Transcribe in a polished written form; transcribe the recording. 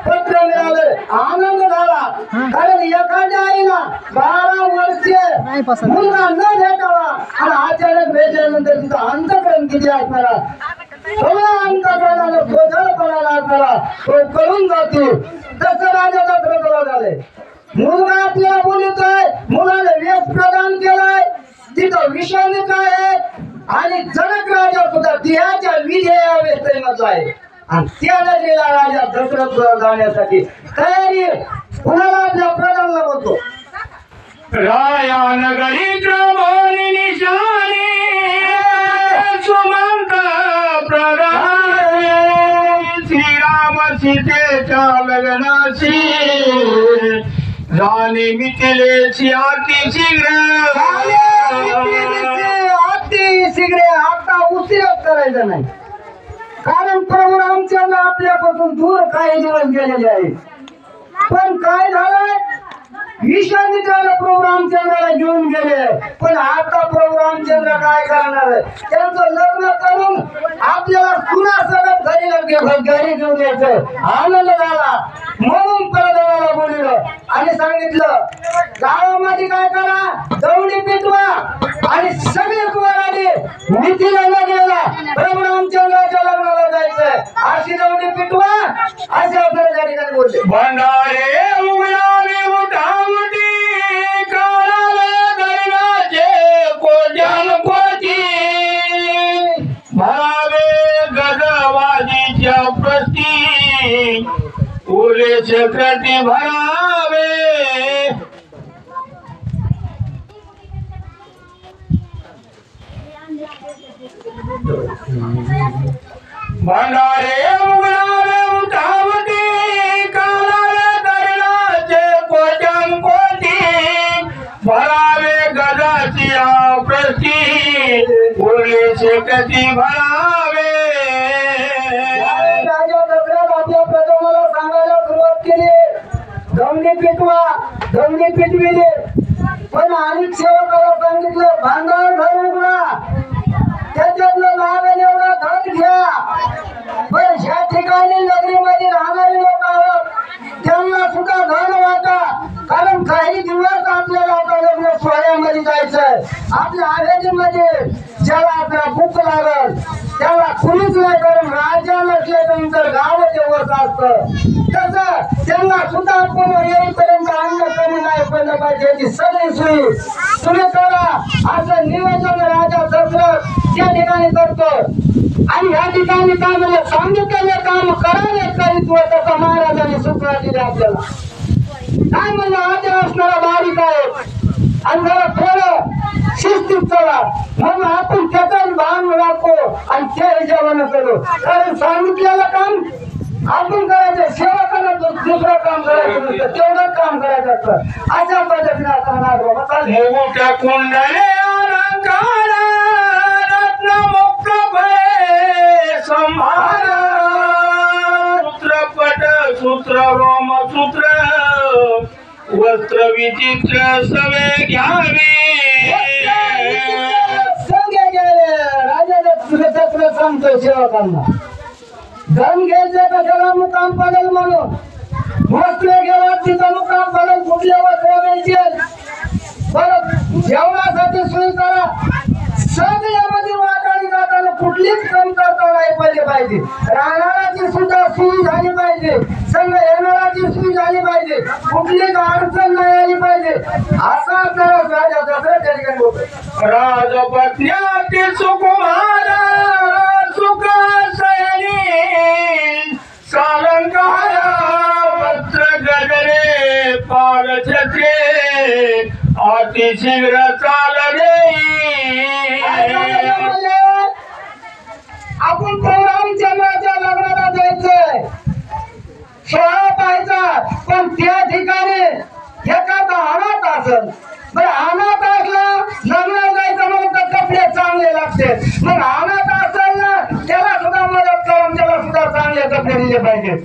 पत्र मिळाले, आनंद झाला. कारण एखाद्या आईला 12 वर्षे मुलगा न भेटावा आणि अचानक भेटल्यानंतर तिचा अंतःकरण किती असणारा, सगळ्या अंतःकरणाला गोधळपणाला असणारा तो कळून जातो. तसं राजा दशरथाला झाले. मुलगा आपल्याला बोलतोय, मुलाने वेश प्रदान केलाय, तिथं विषाणू आहे आणि जनक राजा सुद्धा देहाच्या विजया व्यवस्थेमध्ये आहे. आणि त्याला गेला राजा दशरथ जाण्यासाठी तयारी. कुणाला आपल्या प्रधानला बोलतो, राया नगरी क्रमाने निशाने सुमंत प्रधाने श्रीराम सीतेच्या लग्नाशी झाले मिथिलेची अति शीघ्र आता उशीरच करायचा नाही. कारण प्रभू रामचंद्र आपल्यापासून दूर काही दिवस गेलेले आहे. पण काय झालंय, विषाणूला प्रभू रामचंद्राला घेऊन गेले. पण आता प्रभू रामचंद्र काय करणार, त्यांचं लग्न करून आपल्याला कुणासोबत घरी घेऊन यायचं. आनंद झाला म्हणून प्रधानाला बोलवलं आणि सांगितलं, गावामध्ये काय करा, दौडी पिटवा आणि सगळे कुवाराने मिथिला गेला प्रभू रामचंद्राच्या लग्नाला जायचंय, अशी दौडी पिटवा असे आपल्याला त्या ठिकाणी बोलले. भंडारे उमराले उठावटी काळाला दैनाचे कोजन कोटी भरावे गजवाजीच्या प्रती उरे चक्रती भरावे. भंडारे उमराले उठावटी काळाला दैनाचे कोजन कोटी भरावे गजाची प्रती उरे चक्रती भरावे. राजा दशरथ आपल्या प्रजाला सांगायला सुरुवात केली, दौंडी पिटवा. दौंडी पिटविली. पण अनेक सेवकाला सांगितलं, भांगार घर उघडा, त्याच्यातलं लागेल एवढं धन घ्या. पण ह्या ठिकाणी नगरीमध्ये राहणारे लोक आहोत, त्यांना सुद्धा धन वाटा. कारण काही दिवस आपल्याला आता लग्न सोहळ्यामध्ये जायचंय. आपल्या आवेदीमध्ये ज्याला आपल्याला भूक लागल त्याला कुणीच नाही, कारण राजा नसल्यानंतर गाव देवच असतं. तसं त्यांना सुद्धा आपण येईपर्यंत अन्न कमी नाही पडलं पाहिजे, याची सगळी सोयी तुम्ही करा असं निवेदन राजा दशरथ त्या ठिकाणी करतो. आणि या ठिकाणी काय म्हणजे सांगितलेले काम करावे करीत व तसं महाराजांनी सूचना दिली आपल्याला. काय म्हणलं, आचार असणारा बारीक आहे आणि जरा थोडं शिस्तीत चला, म्हणून आपण त्याचाच भान राखतो आणि त्या हिशोबाने करू. कारण सांगितलेलं काम आपण करायचं, सेवा करायचं, दुसरं काम करायचं नसतं, तेवढंच काम करायचं असतं. अशा पद्धतीने आपण मोठ्या कुंडले अलंकार रत्नमुक्त भय संभार सूत्रपट सूत्र रोम सूत्र वस्त्र विचित्र सवे घ्यावे. राजा दशरथ सांगतोय सेवकांना, धन घ्यायचं कशाला, मुकाम पडेल म्हणून. वस्त्र घ्यावा, तिथं मुकाम पडेल, कुठले वस्त्र घ्यायचे. बरं, जेवणासाठी सोय करा. सगळ्यामध्ये वाटाणी जाताना कुठलीच कमतरता नाही पडली पाहिजे. राहणाराची सुद्धा सोय झाली पाहिजे, संघ येणाराची सोय झाली पाहिजे, कुठलीच अडचण नाही आली पाहिजे. असा तर राजा दशरथ त्या ठिकाणी होतो. राजपत्न्याती सुकुमार सुख सयनी सालंकार वस्त्र गजरे पाल छत्रे अति शीघ्र चाल आपण रामचंद्राच्या लग्नाला जायचंय, सोहळा पाहायचा. पण त्या ठिकाणी एखादा अनाथ असेल, बरं अनाथ असला लग्नाला जायचं म्हणून तर कपडे चांगले लागते. मग अनाथ असेल ना, त्याला सुद्धा मदत करून त्याला सुद्धा चांगले कपडे दिले पाहिजे.